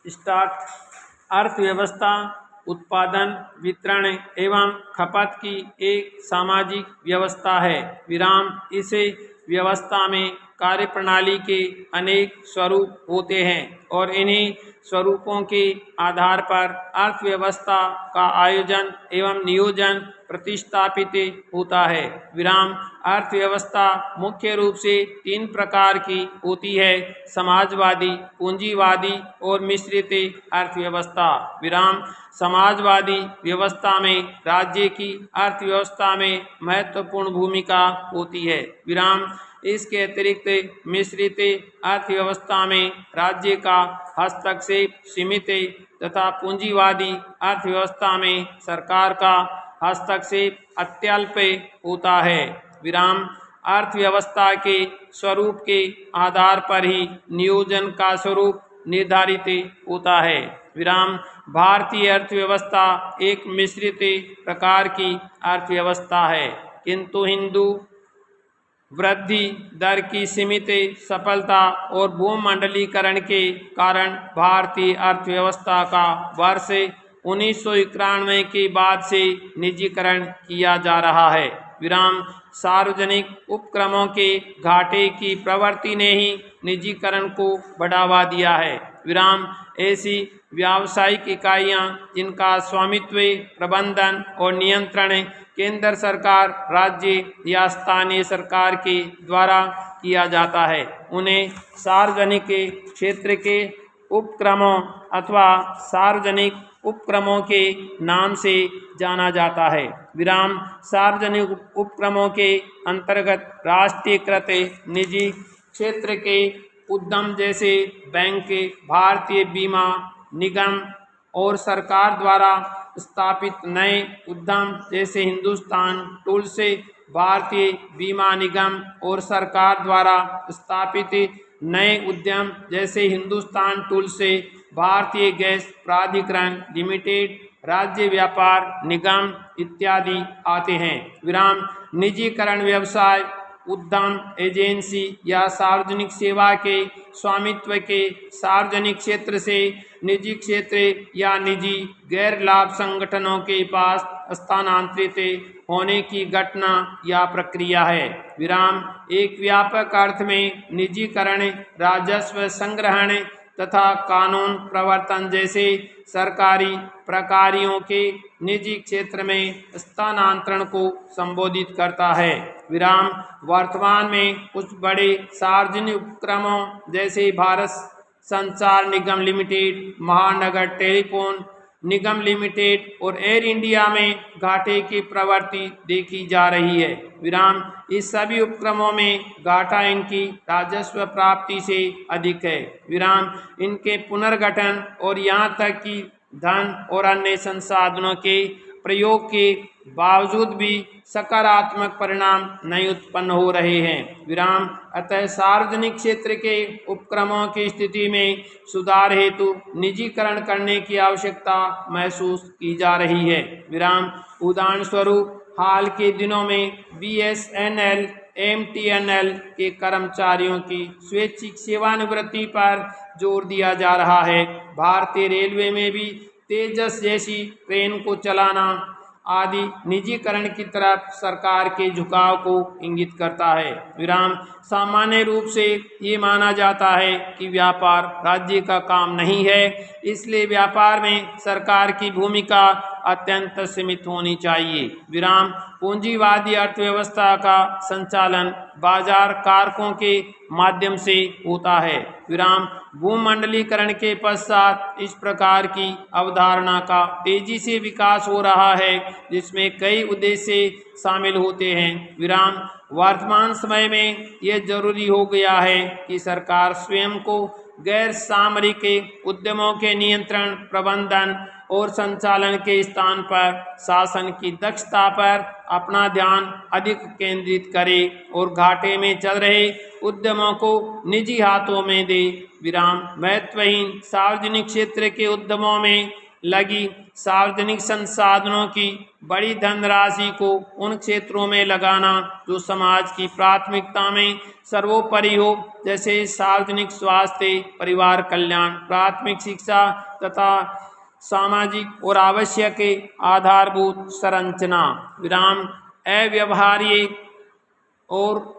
Start. अर्थव्यवस्था उत्पादन, वितरण एवं खपत की एक सामाजिक व्यवस्था है। विराम। इसे व्यवस्था में कार्यप्रणाली के अनेक स्वरूप होते हैं और इन्हीं स्वरूपों के आधार पर अर्थव्यवस्था का आयोजन एवं नियोजन प्रतिस्थापित होता है। विराम। अर्थव्यवस्था मुख्य रूप से तीन प्रकार की होती है: समाजवादी, पूंजीवादी और मिश्रित अर्थव्यवस्था। विराम। समाजवादी व्यवस्था में राज्य की अर्थव्यवस्था में महत्वपूर्ण भूमिका होती है। विराम। इसके अतिरिक्त मिश्रित अर्थव्यवस्था में राज्य का हस्तक्षेप सीमित तथा पूंजीवादी अर्थव्यवस्था में सरकार का हस्तक्षेप अत्यल्प होता है। विराम। अर्थव्यवस्था के स्वरूप के आधार पर ही नियोजन का स्वरूप निर्धारित होता है। विराम। भारतीय अर्थव्यवस्था एक मिश्रित प्रकार की अर्थव्यवस्था है, किंतु हिंदू वृद्धि दर की सीमित सफलता और भूमंडलीकरण के कारण भारतीय अर्थव्यवस्था का वर्ष 1991 के बाद से निजीकरण किया जा रहा है। विराम। सार्वजनिक उपक्रमों के घाटे की प्रवृत्ति ने ही निजीकरण को बढ़ावा दिया है। विराम। ऐसी व्यावसायिक इकाइयां जिनका स्वामित्व, प्रबंधन और नियंत्रण केंद्र सरकार, राज्य या स्थानीय सरकार के द्वारा किया जाता है, उन्हें सार्वजनिक क्षेत्र के उपक्रमों अथवा सार्वजनिक उपक्रमों के नाम से जाना जाता है। विराम। सार्वजनिक उपक्रमों के अंतर्गत राष्ट्रीयकृत निजी क्षेत्र के उद्यम जैसे बैंक, भारतीय बीमा निगम और सरकार द्वारा स्थापित नए उद्यम जैसे हिंदुस्तान टूल्स, भारतीय बीमा निगम और सरकार द्वारा स्थापित नए उद्यम जैसे हिंदुस्तान टूल्स, भारतीय गैस प्राधिकरण लिमिटेड, राज्य व्यापार निगम इत्यादि आते हैं। विराम। निजीकरण व्यवसाय, उद्यम, एजेंसी या सार्वजनिक सेवा के स्वामित्व के सार्वजनिक क्षेत्र से निजी क्षेत्र या निजी गैर लाभ संगठनों के पास स्थानांतरित होने की घटना या प्रक्रिया है। विराम। एक व्यापक अर्थ में निजीकरण राजस्व संग्रहण तथा कानून प्रवर्तन जैसे सरकारी प्रक्रियाओं के निजी क्षेत्र में स्थानांतरण को संबोधित करता है। विराम। वर्तमान में कुछ बड़े सार्वजनिक उपक्रमों जैसे भारत संचार निगम लिमिटेड, महानगर टेलीफोन निगम लिमिटेड और एयर इंडिया में घाटे की प्रवृत्ति देखी जा रही है। विराम। इस सभी उपक्रमों में घाटा इनकी राजस्व प्राप्ति से अधिक है। विराम। इनके पुनर्गठन और यहाँ तक कि धन और अन्य संसाधनों के प्रयोग के बावजूद भी सकारात्मक परिणाम नहीं उत्पन्न हो रहे हैं। विराम। अतः सार्वजनिक क्षेत्र के उपक्रमों की स्थिति में सुधार हेतु निजीकरण करने की आवश्यकता महसूस की जा रही है। विराम। उदाहरण स्वरूप हाल के दिनों में BSNL, MTNL के कर्मचारियों की स्वैच्छिक सेवानिवृत्ति पर जोर दिया जा रहा है। भारतीय रेलवे में भी तेजस जैसी ट्रेन को चलाना आदि निजीकरण की तरफ सरकार के झुकाव को इंगित करता है। विराम। सामान्य रूप से ये माना जाता है कि व्यापार राज्य का काम नहीं है, इसलिए व्यापार में सरकार की भूमिका अत्यंत सीमित होनी चाहिए। विराम। पूंजीवादी अर्थव्यवस्था का संचालन बाजार कारकों के माध्यम से होता है। विराम। भूमंडलीकरण के पश्चात इस प्रकार की अवधारणा का तेजी से विकास हो रहा है, जिसमें कई उद्देश्य शामिल होते हैं। विराम। वर्तमान समय में यह जरूरी हो गया है कि सरकार स्वयं को गैर सामरिक उद्यमों के नियंत्रण, प्रबंधन और संचालन के स्थान पर शासन की दक्षता पर अपना ध्यान अधिक केंद्रित करे और घाटे में चल रहे उद्यमों को निजी हाथों में दे। विराम। महत्वहीन सार्वजनिक क्षेत्र के उद्यमों में लगी सार्वजनिक संसाधनों की बड़ी धनराशि को उन क्षेत्रों में लगाना जो समाज की प्राथमिकता में सर्वोपरि हो, जैसे सार्वजनिक स्वास्थ्य, परिवार कल्याण, प्राथमिक शिक्षा तथा सामाजिक और आवश्यक आधारभूत संरचना। विराम अव्यवहार्य और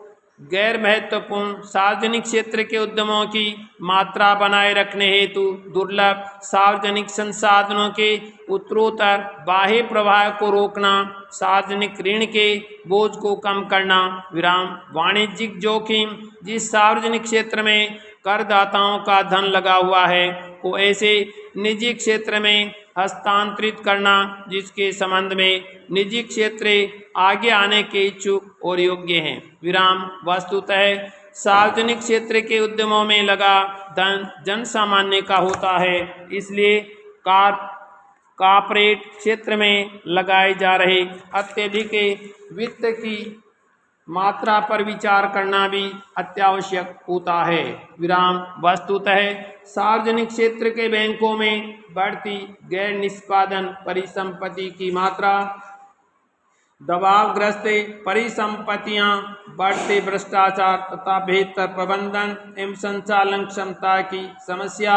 गैर महत्वपूर्ण सार्वजनिक क्षेत्र के उद्यमों की मात्रा बनाए रखने हेतु दुर्लभ सार्वजनिक संसाधनों के उत्तरोत्तर बाह्य प्रवाह को रोकना, सार्वजनिक ऋण के बोझ को कम करना। विराम वाणिज्यिक जोखिम जिस सार्वजनिक क्षेत्र में करदाताओं का धन लगा हुआ है को ऐसे निजी क्षेत्र में हस्तांतरित करना जिसके संबंध में निजी क्षेत्र आगे आने के इच्छुक और योग्य हैं। विराम वस्तुतः सार्वजनिक क्षेत्र के उद्यमों में लगा धन जन सामान्य का होता है, इसलिए कॉर्पोरेट क्षेत्र में लगाए जा रहे अत्यधिक वित्त की मात्रा पर विचार करना भी अत्यावश्यक होता है। विराम वस्तुतः सार्वजनिक क्षेत्र के बैंकों में बढ़ती गैर निष्पादन परिसंपत्ति की मात्रा, दबावग्रस्त परिसंपत्तियां, बढ़ते भ्रष्टाचार तथा बेहतर प्रबंधन एवं संचालन क्षमता की समस्या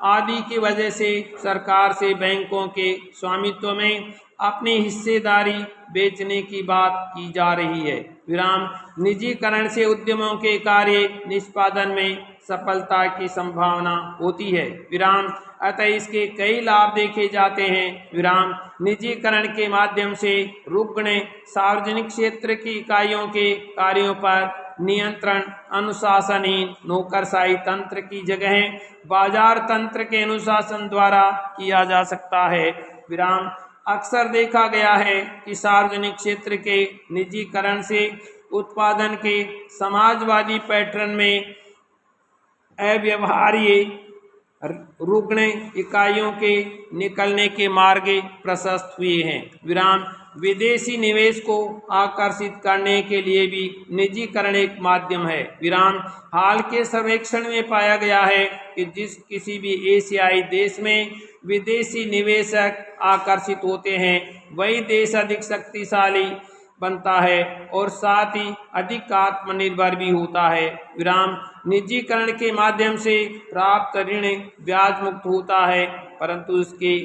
आदि की वजह से सरकार से बैंकों के स्वामित्व में अपनी हिस्सेदारी बेचने की बात की जा रही है। विराम निजीकरण से उद्यमों के कार्य निष्पादन में सफलता की संभावना होती है। विराम अतः इसके कई लाभ देखे जाते हैं। विराम निजीकरण के माध्यम से रुग्ण सार्वजनिक क्षेत्र की इकाइयों के कार्यों पर नियंत्रण अनुशासनहीन नौकरशाही तंत्र की जगह बाजार तंत्र के अनुशासन द्वारा किया जा सकता है। विराम अक्सर देखा गया है कि सार्वजनिक क्षेत्र के निजीकरण से उत्पादन के समाजवादी पैटर्न में अव्यवहार्य रुग्ण इकाइयों के निकलने के मार्ग प्रशस्त हुए हैं। विराम विदेशी निवेश को आकर्षित करने के लिए भी निजीकरण एक माध्यम है। विराम हाल के सर्वेक्षण में पाया गया है कि किसी भी एशियाई देश में विदेशी निवेशक आकर्षित होते हैं, वही देश अधिक शक्तिशाली बनता है और साथ ही अधिक आत्मनिर्भर भी होता है। विराम निजीकरण के माध्यम से प्राप्त ऋण ब्याज मुक्त होता है, परंतु उसके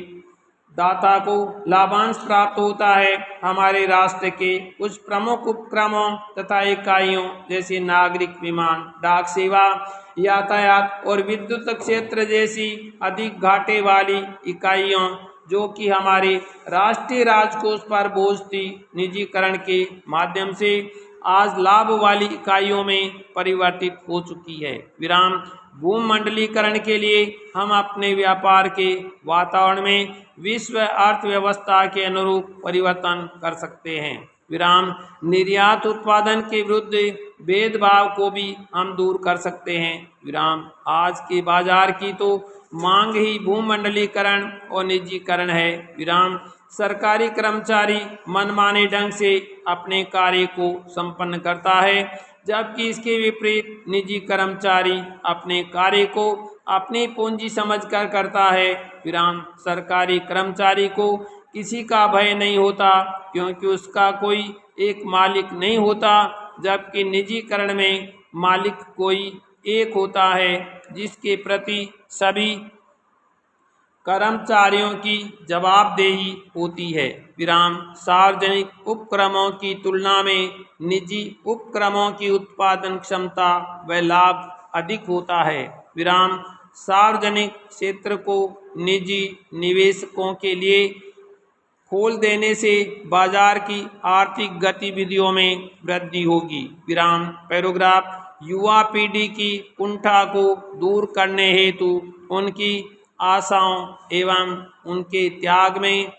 दाता को लाभांश प्राप्त होता है। हमारे राष्ट्र के कुछ प्रमुख उपक्रमों तथा इकाइयों जैसे नागरिक विमान, डाक सेवा, यातायात और विद्युत क्षेत्र जैसी अधिक घाटे वाली इकाइयों जो कि हमारे राष्ट्रीय राजकोष पर बोझ थी, निजीकरण के माध्यम से आज लाभ वाली इकाइयों में परिवर्तित हो चुकी है। विराम भूमंडलीकरण के लिए हम अपने व्यापार के वातावरण में विश्व अर्थव्यवस्था के अनुरूप परिवर्तन कर सकते हैं। विराम निर्यात उत्पादन के विरुद्ध भेदभाव को भी हम दूर कर सकते हैं। विराम आज के बाजार की तो मांग ही भूमंडलीकरण और निजीकरण है। विराम सरकारी कर्मचारी मनमाने ढंग से अपने कार्य को संपन्न करता है, जबकि इसके विपरीत निजी कर्मचारी अपने कार्य को अपनी पूंजी समझकर करता है। विराम सरकारी कर्मचारी को किसी का भय नहीं होता क्योंकि उसका कोई एक मालिक नहीं होता, जबकि निजीकरण में मालिक कोई एक होता है जिसके प्रति सभी कर्मचारियों की जवाबदेही होती है। विराम सार्वजनिक उपक्रमों की तुलना में निजी उपक्रमों की उत्पादन क्षमता व लाभ अधिक होता है। विराम सार्वजनिक क्षेत्र को निजी निवेशकों के लिए खोल देने से बाजार की आर्थिक गतिविधियों में वृद्धि होगी। विराम पैराग्राफ युवा पीढ़ी की कुंठा को दूर करने हेतु उनकी आशाओं एवं उनके त्याग में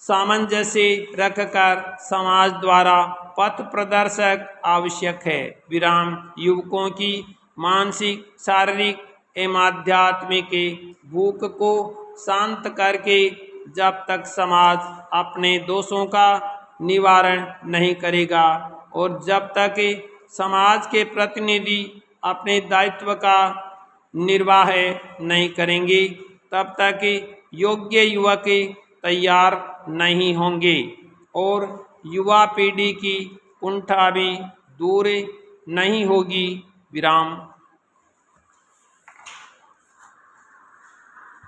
सामंजस्य रखकर समाज द्वारा पथ प्रदर्शक आवश्यक है। विराम युवकों की मानसिक, शारीरिक एवं आध्यात्मिक भूख को शांत करके जब तक समाज अपने दोषों का निवारण नहीं करेगा और जब तक समाज के प्रतिनिधि अपने दायित्व का निर्वाह नहीं करेंगे, तब तक योग्य युवक तैयार नहीं होंगे और युवा पीढ़ी की कुंठा भी दूर नहीं होगी। विराम।